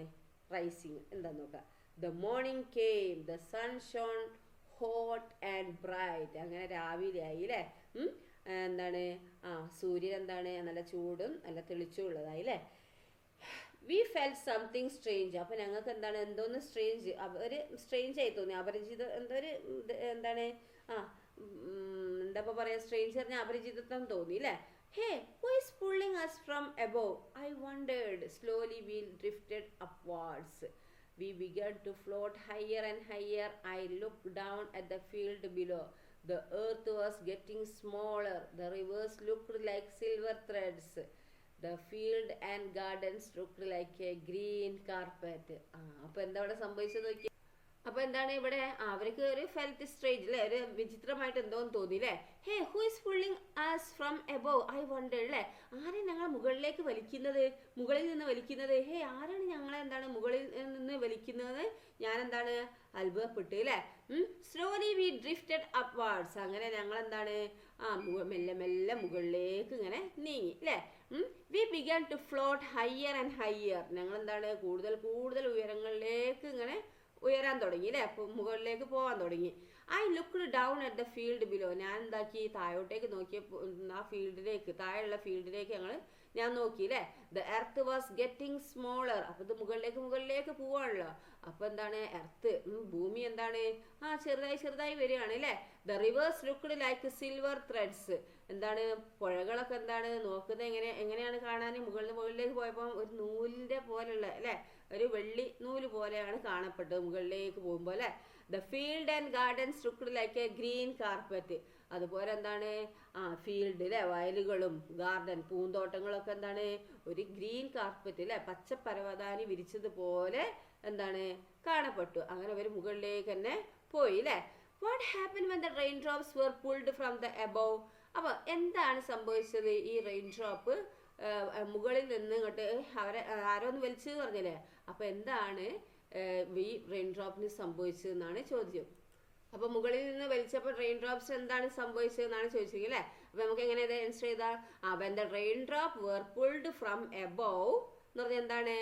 റൈസിങ് എന്താന്ന് നോക്കാം. The morning came, the sun shone hot and bright, അങ്ങനെ രാവിലെ ആയി അല്ലേ. എന്താണ് സൂര്യൻ എന്താണ് നല്ല ചൂടും നല്ല തെളിച്ചും ഉള്ളതായി അല്ലേ. വി ഫെൽ സംതിങ് സ്ട്രേഞ്ച്, അപ്പം ഞങ്ങൾക്ക് എന്താണ് എന്തോന്ന് സ്ട്രേഞ്ച്, ഒരു സ്ട്രേഞ്ച് ആയി തോന്നി, അപരിചിത എന്തോ ഒരു എന്താണ് എന്താ പറയുക, സ്ട്രേഞ്ച് പറഞ്ഞാൽ അപരിചിതത്വം തോന്നി അല്ലേ. Hey, who is pulling us from above? I wondered. Slowly we drifted upwards. We began to float higher and higher. I looked down at the field below. The earth was getting smaller. The rivers looked like silver threads. The field and gardens looked like a green carpet. അപ്പോൾ എന്താ ഇവിടെ സംഭവിച്ചത് നോക്കി. അപ്പോൾ എന്താണ് ഇവിടെ അവർക്ക് ഒരു ഫെൽറ്റ് സ്ട്രേഞ്ച് അല്ലേ, ഒരു വിചിത്രമായിട്ട് എന്തോന്ന് തോന്നി അല്ലേ. Hey, who is pulling us from above I wonder അല്ലേ. ആരാണ് ഞങ്ങൾ മുകളിലേക്ക് വലിക്കുന്നത്, മുകളിൽ നിന്ന് വലിക്കുന്നത്. ഹേ, ആരാണ് ഞങ്ങളെ എന്താണ് മുകളിൽ നിന്ന് വലിക്കുന്നത്, ഞാൻ എന്താണ് അത്ഭുതപ്പെട്ടു അല്ലേ. സ്ലോലി വി ഡ്രിഫ്റ്റഡ് അപ്വാർഡ്സ്, അങ്ങനെ ഞങ്ങൾ എന്താണ് മെല്ലെ മെല്ലെ മുകളിലേക്ക് ഇങ്ങനെ നീങ്ങി അല്ലേ. We began to float higher and higher, ഞങ്ങൾ എന്താണ് കൂടുതൽ കൂടുതൽ ഉയരങ്ങളിലേക്ക് ഇങ്ങനെ ഉയരാൻ തുടങ്ങി അല്ലേ, അപ്പോൾ മുകളിലേക്ക് പോകാൻ തുടങ്ങി. I looked down at the field below, ഞാൻ എന്താക്കി താഴോട്ടേക്ക് നോക്കിയപ്പോൾ ആ ഫീൽഡിലേക്ക്, താഴെയുള്ള ഫീൽഡിലേക്ക് ഞാൻ നോക്കി അല്ലേ. The earth was getting smaller, അപ്പോൾ ഇത് മുകളിലേക്ക് പോവാണല്ലോ. അപ്പോൾ എന്താണ് എർത്ത് ഭൂമി എന്താണ് ചെറുതായി ചെറുതായി വരികയാണ് അല്ലേ. The rivers looked like silver threads, എന്താണ് പുഴകളൊക്കെ എന്താണ് നോക്കുന്നത് എങ്ങനെയാണ് കാണാൻ, മുകളിലേക്ക് പോയപ്പോൾ ഒരു നൂലിൻ്റെ പോലുള്ള അല്ലേ, ഒരു വെള്ളി നൂല് പോലെയാണ് കാണപ്പെട്ടത് മുകളിലേക്ക് പോകുമ്പോൾ അല്ലേ. The field and gardens looked like a green carpet, അതുപോലെ എന്താണ് ഫീൽഡ് അല്ലേ, വയലുകളും ഗാർഡൻ പൂന്തോട്ടങ്ങളൊക്കെ എന്താണ് ഒരു ഗ്രീൻ കാർപ്പറ്റ് അല്ലേ, പച്ചപ്പരവതാനി വിരിച്ചതുപോലെ എന്താണ് കാണപ്പെട്ടു. അങ്ങനെ അവർ മുകളിലേക്ക് തന്നെ പോയി അല്ലേ. What happen when the rain drops were pulled from the above. അപ്പോൾ എന്താണ് സംഭവിച്ചത്, ഈ റെയിൻ ഡ്രോപ്പ് മുകളിൽ നിന്ന് ഇങ്ങോട്ട് അവരെ ആരോ ഒന്ന് വലിച്ചു പറഞ്ഞല്ലേ. അപ്പോൾ എന്താണ് ഈ റെയിൻ ഡ്രോപ്പിന് സംഭവിച്ചതെന്നാണ് ചോദ്യം. അപ്പോൾ മുകളിൽ നിന്ന് വലിച്ചപ്പോൾ റെയിൻ ഡ്രോപ്സ് എന്താണ് സംഭവിച്ചതെന്നാണ് ചോദിച്ചത് അല്ലേ. അപ്പോൾ നമുക്ക് എങ്ങനെ ഇത് ആൻസർ ചെയ്താൽ when the rain drop were pulled from above എന്ന് പറഞ്ഞാൽ എന്താണ്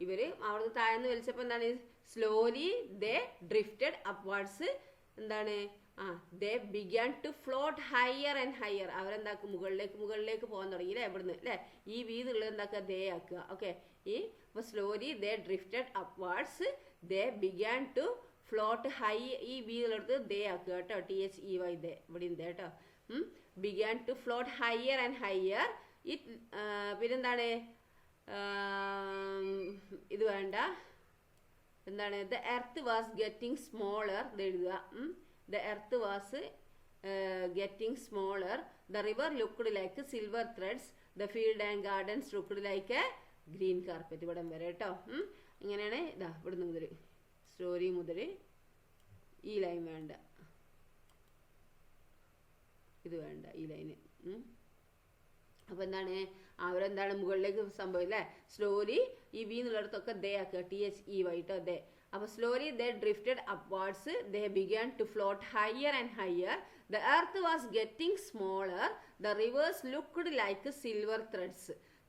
ഇവർ അവിടുന്ന് താഴ്ന്ന് വലിച്ചപ്പോൾ എന്താണ് സ്ലോലി ദേ ഡ്രിഫ്റ്റഡ് അപ്വാർഡ്സ്, എന്താണ് they began to float higher and higher, അവരെന്താക്കും മുകളിലേക്ക് പോകാൻ തുടങ്ങി അല്ലേ ഇവിടുന്ന് അല്ലേ. ഈ വീതുള്ളത് എന്താക്കുക ദേ ആക്കുക. ഓക്കെ, അപ്പോൾ slowly they drifted upwards, they began to float high, ഈ വീതിലെടുത്ത് ദേ ആക്കുക കേട്ടോ, THEY ദേ ഇവിടെ ദേ കേട്ടോ. Began to float higher and higher. പിന്നെന്താണ് ഇത് വേണ്ട, എന്താണ് the earth was getting smaller, ഇത് എഴുതുക. The earth was getting smaller. The river looked like silver threads. The field and gardens looked like a green carpet. ഇവിടെ വരെ കേട്ടോ. ഇങ്ങനെയാണ് ഇതാ ഇവിടുന്ന് മുതൽ സ്റ്റോറി മുതൽ ഈ ലൈൻ വേണ്ട, ഇത് വേണ്ട, ഈ ലൈന്. അപ്പോൾ എന്താണ് അവരെന്താണ് മുകളിലേക്ക് സംഭവം അല്ലേ. സ്ലോലി ഈ വി എന്നുള്ളിടത്തൊക്കെ ദേ ആക്കുക, THEY കേട്ടോ ദേ. അപ്പോൾ slowly they drifted upwards. They began to float higher and higher. The earth was getting smaller. The rivers looked like silver threads.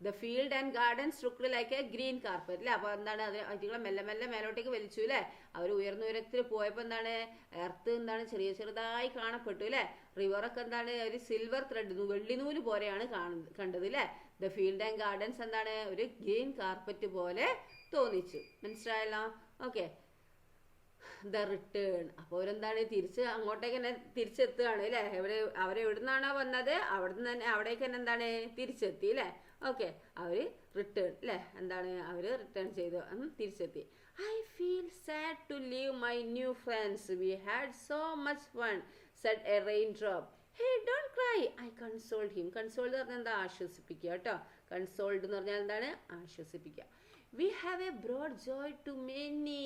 The field and gardens looked like a green carpet. അല്ലേ? അപ്പോൾ എന്താണ് അതികളെ മെല്ലെ മെല്ലെ മേലോട്ടേക്ക് വലിച്ചു അല്ലേ? അവർ ഉയർന്ന ഉയരത്തിൽ പോയപ്പോൾ എന്താണ് എർത്ത് എന്താണ് ചെറിയ ചെറുതായി കാണപ്പെട്ടു അല്ലേ? റിവറൊക്കെ എന്താണ് ഒരു സിൽവർ ത്രെഡ് വെള്ളിനൂല് പോലെയാണ് കണ്ടത് അല്ലേ? ദ ഫീൽഡ് ആൻഡ് ഗാർഡൻസ് എന്താണ് ഒരു ഗ്രീൻ കാർപ്പറ്റ് പോലെ തോന്നിച്ചു. മനസ്സിലായല്ലോ? ഓക്കെ. The return. അപ്പോൾ അവരെന്താണ് തിരിച്ച് അങ്ങോട്ടേക്ക് തന്നെ തിരിച്ചെത്തുകയാണ് അല്ലേ? അവരെവിടെ നിന്നാണോ വന്നത് അവിടുന്ന് തന്നെ അവിടേക്ക് തന്നെ എന്താണ് തിരിച്ചെത്തി അല്ലേ? ഓക്കെ. അവർ റിട്ടേൺ അല്ലേ? എന്താണ് അവർ റിട്ടേൺ ചെയ്തു, തിരിച്ചെത്തി. I feel sad to leave my new friends. We had so much fun said a rain drop. Hey don't cry, I consoled him. Consoled എന്ന് പറഞ്ഞാൽ എന്താ? ആശ്വസിപ്പിക്കുക കേട്ടോ. കൺസോൾഡ് എന്ന് പറഞ്ഞാൽ എന്താണ്? ആശ്വസിപ്പിക്കുക. We have a broad joy to many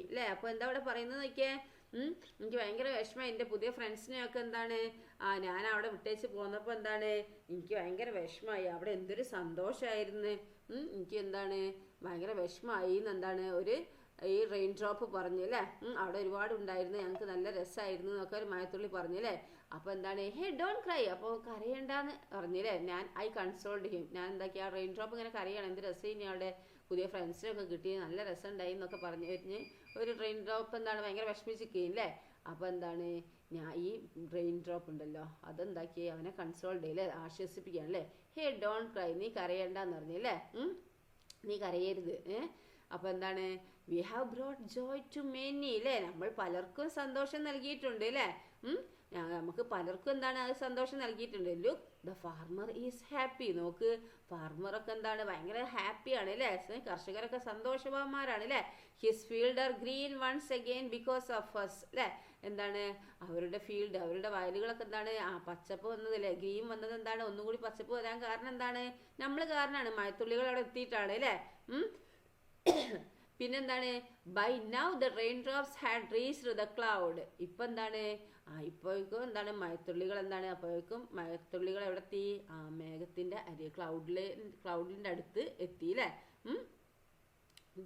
അല്ലേ? അപ്പോൾ എന്താ അവിടെ പറയുന്നത് നോക്കിയേ? എനിക്ക് ഭയങ്കര വിഷമമായി എൻ്റെ പുതിയ ഫ്രണ്ട്സിനെയൊക്കെ എന്താണ് ഞാൻ അവിടെ വിട്ടേച്ച് പോന്നപ്പോൾ എന്താണ് എനിക്ക് ഭയങ്കര വിഷമമായി. അവിടെ എന്തൊരു സന്തോഷമായിരുന്നു. എനിക്ക് എന്താണ് ഭയങ്കര വിഷമമായി എന്നെന്താണ് ഈ റെയിൻ ഡ്രോപ്പ് പറഞ്ഞു അല്ലേ? അവിടെ ഒരുപാട് ഉണ്ടായിരുന്നു, ഞങ്ങൾക്ക് നല്ല രസമായിരുന്നു എന്നൊക്കെ ഒരു മഴത്തുള്ളി പറഞ്ഞു അല്ലേ? അപ്പോൾ എന്താണ് ഹേ ഡോണ്ട് ക്രൈ, അപ്പോൾ കരയണ്ടെന്ന് പറഞ്ഞില്ലേ? I consoled him. ഞാൻ എന്താക്കി ആ റെയിൻ ഡ്രോപ്പ് ഇങ്ങനെ കരയാണ്, എന്ത് രസം ഇനി അവിടെ പുതിയ ഫ്രണ്ട്സിനൊക്കെ കിട്ടി, നല്ല രസമുണ്ടായി എന്നൊക്കെ പറഞ്ഞ് ഒരു റെയിൻ ഡ്രോപ്പ് എന്താണ് ഭയങ്കര വിഷമിച്ചിരിക്കുകയില്ലേ? അപ്പോൾ എന്താണ് ഞാൻ ഈ റെയിൻ ഡ്രോപ്പ് ഉണ്ടല്ലോ അതെന്താക്കി അവനെ കൺസോൾഡ് ചെയ്യല്ലേ, ആശ്വസിപ്പിക്കുകയാണല്ലേ? ഹേ ഡോണ്ട് ക്രൈ, നീ കരയണ്ടെന്ന് പറഞ്ഞല്ലേ? നീ കരയരുത്. അപ്പോൾ എന്താണ് we have brought joy to many അല്ലേ? നമ്മൾ പലർക്കും സന്തോഷം നൽകിയിട്ടുണ്ട് അല്ലേ? നമുക്ക് പലർക്കും എന്താണ് അത് സന്തോഷം നൽകിയിട്ടുണ്ട്. Look the farmer is happy. നോക്ക് ഫാർമറൊക്കെ എന്താണ് ഭയങ്കര ഹാപ്പിയാണ് അല്ലേ? കർഷകരൊക്കെ സന്തോഷവാന്മാരാണ് അല്ലേ? His field are green once again because of us അല്ലേ? എന്താണ് അവരുടെ ഫീൽഡ് അവരുടെ വയലുകളൊക്കെ എന്താണ് പച്ചപ്പ് വന്നതല്ലേ? ഗ്രീൻ വന്നത് എന്താണ് ഒന്നും കൂടി പച്ചപ്പ് വരാൻ കാരണം എന്താണ്? നമ്മൾ കാരണമാണ്. മഴത്തുള്ളികൾ അവിടെ എത്തിയിട്ടാണ് അല്ലേ? പിന്നെന്താണ് buy now the rain drops had reached the cloud. ഇപ്പം എന്താണ് ഇപ്പോഴേക്കും എന്താണ് മഴത്തുള്ളികൾ എന്താണ് അപ്പോഴേക്കും മഴത്തുള്ളികൾ എവിടെ എത്തി? മേഘത്തിൻ്റെ ക്ലൗഡിൻ്റെ അടുത്ത് എത്തി അല്ലേ?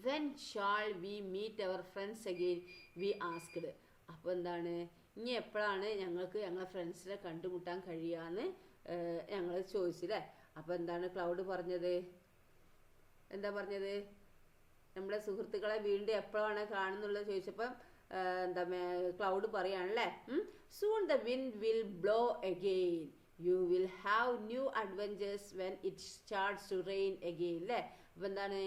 When shall we meet our friends again we asked. അപ്പോൾ എന്താണ് ഇനി എപ്പോഴാണ് ഞങ്ങൾക്ക് ഞങ്ങളെ ഫ്രണ്ട്സിനെ കണ്ടുമുട്ടാൻ കഴിയാന്ന് ഞങ്ങൾ ചോദിച്ചില്ലേ? അപ്പോൾ എന്താണ് ക്ലൗഡ് പറഞ്ഞത്? എന്താ പറഞ്ഞത്? നമ്മുടെ സുഹൃത്തുക്കളെ വീണ്ടും എപ്പോഴാണ് കാണുന്നുള്ളത് ചോദിച്ചപ്പം എന്താ ക്ലൗഡ് പറയാണല്ലേ? Soon the wind will blow again. You will have new adventures when it starts to rain again അല്ലേ? അപ്പോൾ എന്താണ്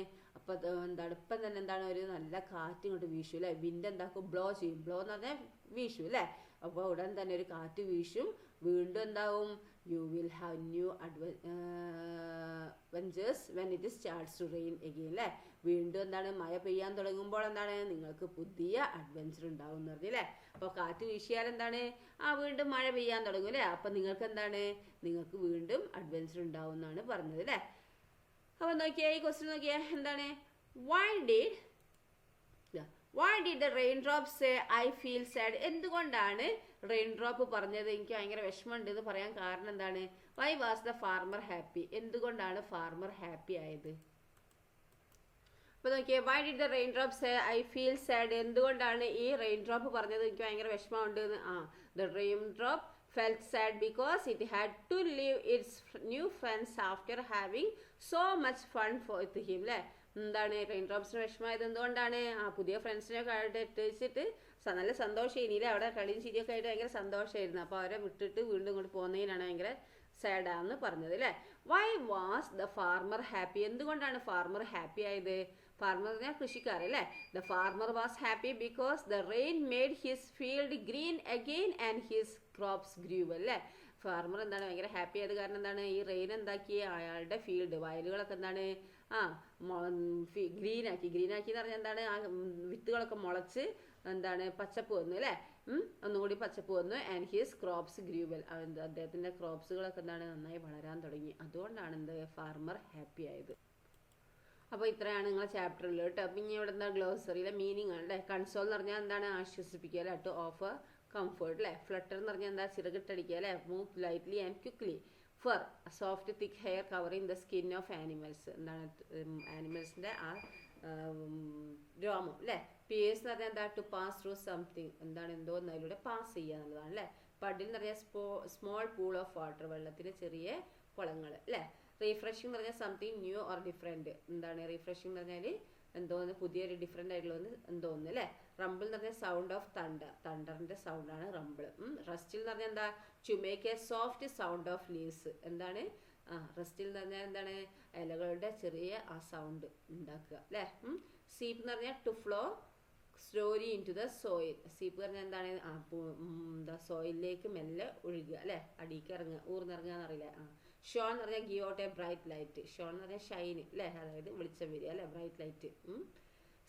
ഇപ്പം തന്നെ എന്താണ് ഒരു നല്ല കാറ്റ് ഇങ്ങോട്ട് വീശു അല്ലേ? വിൻഡ് എന്താക്കും? ബ്ലോ ചെയ്യും. ബ്ലോ എന്ന് പറഞ്ഞാൽ വീശു അല്ലേ? അപ്പോൾ ഉടൻ തന്നെ ഒരു കാറ്റ് വീശും. വീണ്ടും എന്താവും? You will have new adventures when it starts to rain again അല്ലേ? വീണ്ടും എന്താണ് മഴ പെയ്യാൻ തുടങ്ങുമ്പോൾ എന്താണ് നിങ്ങൾക്ക് പുതിയ അഡ്വഞ്ചർ ഉണ്ടാവും എന്ന് പറഞ്ഞല്ലേ? അപ്പോൾ കാറ്റ് വീശിയാൽ എന്താണ് വീണ്ടും മഴ പെയ്യാൻ തുടങ്ങും അല്ലേ? അപ്പം നിങ്ങൾക്ക് എന്താണ് നിങ്ങൾക്ക് വീണ്ടും അഡ്വഞ്ചർ ഉണ്ടാവും എന്നാണ് പറഞ്ഞത് അല്ലേ? അപ്പോൾ നോക്കിയാൽ ഈ ക്വസ്റ്റ്യൻ നോക്കിയാൽ എന്താണ് why did the raindrops say I feel sad? എന്തുകൊണ്ടാണ് റെയിൻ ഡ്രോപ്പ് പറഞ്ഞത് എനിക്ക് ഭയങ്കര വിഷമമുണ്ട് എന്ന് പറയാൻ കാരണം എന്താണ്? why was the farmer happy? എന്തുകൊണ്ടാണ് ഫാർമർ ഹാപ്പി ആയത്? അപ്പോൾ നോക്കിയേ why did the raindrops say I feel sad? എന്തുകൊണ്ടാണ് ഈ റെയിൻ ഡ്രോപ്പ് പറഞ്ഞത് എനിക്ക് ഭയങ്കര വിഷമമുണ്ട് എന്ന്? the raindrop felt sad because it had to leave its new friends after having so much fun with him അല്ലേ? എന്താണ് റെയിൻ ഡ്രോപ്സിന് വിഷമമായത് എന്തുകൊണ്ടാണ്? പുതിയ ഫ്രണ്ട്സിനെ എത്തിച്ചിട്ട് നല്ല സന്തോഷം ഇനിയില്ലേ? അവിടെ കളിയും ചിരിയൊക്കെ ആയിട്ട് ഭയങ്കര സന്തോഷമായിരുന്നു. അപ്പോൾ അവരെ വിട്ടിട്ട് വീണ്ടും ഇങ്ങോട്ട് പോകുന്നതിനാണ് ഭയങ്കര സാഡാന്ന് പറഞ്ഞത് അല്ലേ? Why was the farmer happy? എന്തുകൊണ്ടാണ് ഫാർമർ ഹാപ്പി ആയത്? ഫാർമർ പറഞ്ഞാൽ കൃഷിക്കാരല്ലേ? The farmer was happy because the rain made his field green again and his crops grew അല്ലേ? ഫാർമർ എന്താണ് ഭയങ്കര ഹാപ്പി ആയത് കാരണം എന്താണ്? ഈ റെയിൻ എന്താക്കി അയാളുടെ ഫീൽഡ് വയലുകളൊക്കെ എന്താണ് ഗ്രീനാക്കി എന്ന് പറഞ്ഞാൽ എന്താണ് വിത്തുകളൊക്കെ മുളച്ച് എന്താണ് പച്ചപ്പ് വന്നു അല്ലേ? ഒന്നുകൂടി പച്ചപ്പ് വന്നു. ആൻഡ് ഹിസ് ക്രോപ്സ് ഗ്രൂവൽ അദ്ദേഹത്തിൻ്റെ ക്രോപ്സുകളൊക്കെ എന്താണ് നന്നായി വളരാൻ തുടങ്ങി. അതുകൊണ്ടാണ് എന്ത് ഫാർമർ ഹാപ്പി ആയത്. അപ്പോൾ ഇത്രയാണ് നിങ്ങളെ ചാപ്റ്ററിൽ കേട്ടോ. അപ്പം ഇനി ഇവിടെ എന്താ ഗ്ലോസറിയിലെ മീനിങ് ആണ് അല്ലേ? കൺസോൾ എന്ന് പറഞ്ഞാൽ എന്താണ് ആശ്വസിപ്പിക്കുക അല്ലേ? ടു ഓഫർ കംഫർട്ട് അല്ലേ? ഫ്ലട്ടർ എന്ന് പറഞ്ഞാൽ എന്താ ചിറകിട്ടടിക്കുക അല്ലേ? Move lightly and quickly. Fir soft thick hair covering the skin of animals. എന്താണ് ആനിമൽസിൻ്റെ രോമം അല്ലേ? പിയേഴ്സ് എന്ന് പറഞ്ഞാൽ എന്താ? ടു പാസ് ത്രൂ സംതിങ്, എന്താണ്? എന്തോ അതിലൂടെ പാസ് ചെയ്യുക എന്നുള്ളതാണ് അല്ലേ. പഡിൽ എന്ന് പറഞ്ഞാൽ സ്മോൾ പൂൾ ഓഫ് വാട്ടർ, വെള്ളത്തിലെ ചെറിയ കുളങ്ങൾ അല്ലേ. റീഫ്രഷിംഗ് എന്ന് പറഞ്ഞാൽ സംതിങ് ന്യൂ ഓർ ഡിഫറെൻറ്റ്, എന്താണ് റീഫ്രഷിംഗ് എന്ന് പറഞ്ഞാൽ എന്തോന്ന് പുതിയൊരു ഡിഫറെൻ്റ് ആയിട്ടുള്ള ഒന്ന് എന്തോന്ന് അല്ലേ. റംബിൾ എന്ന് പറഞ്ഞാൽ സൗണ്ട് ഓഫ് തണ്ടർ, തണ്ടറിൻ്റെ സൗണ്ടാണ് റംബിൾ. റസ്റ്റിൽ എന്ന് പറഞ്ഞാൽ എന്താ? To make a soft sound of leaves, എന്താണ്? റസ്റ്റിൽ എന്ന് പറഞ്ഞാൽ എന്താണ്? ഇലകളുടെ ചെറിയ ആ സൗണ്ട് ഉണ്ടാക്കുക അല്ലേ. സീപ്പ് എന്ന് പറഞ്ഞാൽ to flow slowly into the soil, seep പറഞ്ഞാൽ എന്താണ്? എന്താ സോയിലിലേക്ക് മെല്ലെ ഒഴുകുക അല്ലേ, അടിയിലേക്ക് ഇറങ്ങുക, ഊർന്നിറങ്ങുക എന്നറിയില്ലേ. ഷോൺ എന്ന് പറഞ്ഞാൽ give out a bright light, shone എന്ന് പറഞ്ഞാൽ ഷൈൻ അല്ലേ, അതായത് വെളിച്ചം വരിക അല്ലേ, ബ്രൈറ്റ് ലൈറ്റ്.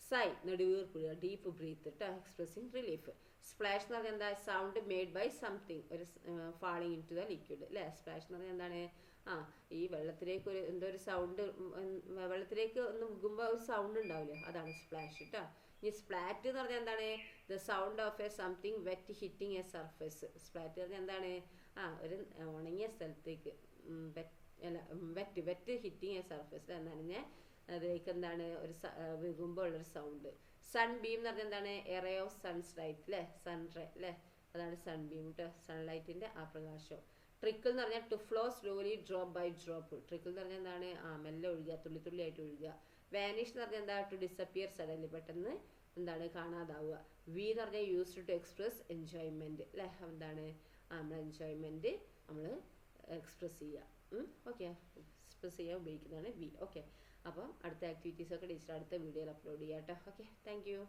സൈ നെടുവീർപ്പിടുക, ഡീപ്പ് ബ്രീത്ത് കേട്ടോ, എക്സ്പ്രസിങ് റിലീഫ്. സ്പ്ലാഷ് എന്ന് പറഞ്ഞാൽ എന്താ? സൗണ്ട് മെയ്ഡ് ബൈ സംതിങ്, ഒരു falling into the liquid അല്ലേ. സ്പ്ലാഷ് എന്ന് പറഞ്ഞാൽ എന്താണ്? ഈ വെള്ളത്തിലേക്ക് ഒരു എന്തോ ഒരു സൗണ്ട്, വെള്ളത്തിലേക്ക് ഒന്ന് മുകുമ്പോൾ ഒരു സൗണ്ട് ഉണ്ടാവില്ലേ, അതാണ് സ്പ്ലാഷ് കേട്ടോ. ഇനി സ്പ്ലാറ്റ് എന്ന് പറഞ്ഞാൽ എന്താണ്? The sound of a something wet hitting a surface. Splat പറഞ്ഞാൽ എന്താണ്? ഒരു ഉണങ്ങിയ സ്ഥലത്തേക്ക് വെറ്റ് ഹിറ്റിംഗ് എ സർഫേസ്, നനഞ്ഞ അതിലേക്ക് എന്താണ്? ഒരു വീകുമ്പോൾ ഉള്ളൊരു സൗണ്ട്. സൺ ബീം എന്ന് പറഞ്ഞാൽ എന്താണ്? എറേ ഓഫ് സൺലൈറ്റ് അല്ലേ, സൺറേ അല്ലേ, അതാണ് സൺ ബീം കേട്ടോ, സൺലൈറ്റിൻ്റെ ആ പ്രകാശം. ട്രിക്കിൾ എന്ന് പറഞ്ഞാൽ to flow slowly drop by drop, trickle എന്ന് പറഞ്ഞാൽ എന്താണ്? മെല്ലെ ഒഴുകുക, തുള്ളി തുള്ളി ആയിട്ട് ഒഴുകുക. വാനിഷ് എന്ന് പറഞ്ഞാൽ എന്താ? ടു ഡിസപ്പിയർ സഡൻലി, പെട്ടെന്ന് എന്താണ്? കാണാതാവുക. വി എന്ന് പറഞ്ഞാൽ യൂസ്ഡ് ടു എക്സ്പ്രസ് എൻജോയ്മെൻറ്റ് അല്ലേ, എന്താണ്? നമ്മൾ എൻജോയ്മെൻറ്റ് നമ്മൾ എക്സ്പ്രസ് ചെയ്യുക. ഓക്കെ, എക്സ്പ്രസ് ചെയ്യാൻ ഉപയോഗിക്കുന്നതാണ് വി. ഓക്കെ, അപ്പം അടുത്ത ആക്ടിവിറ്റീസൊക്കെ ടീച്ചർ അടുത്ത വീഡിയോയിൽ അപ്ലോഡ് ചെയ്യാം കേട്ടോ. Okay, thank you.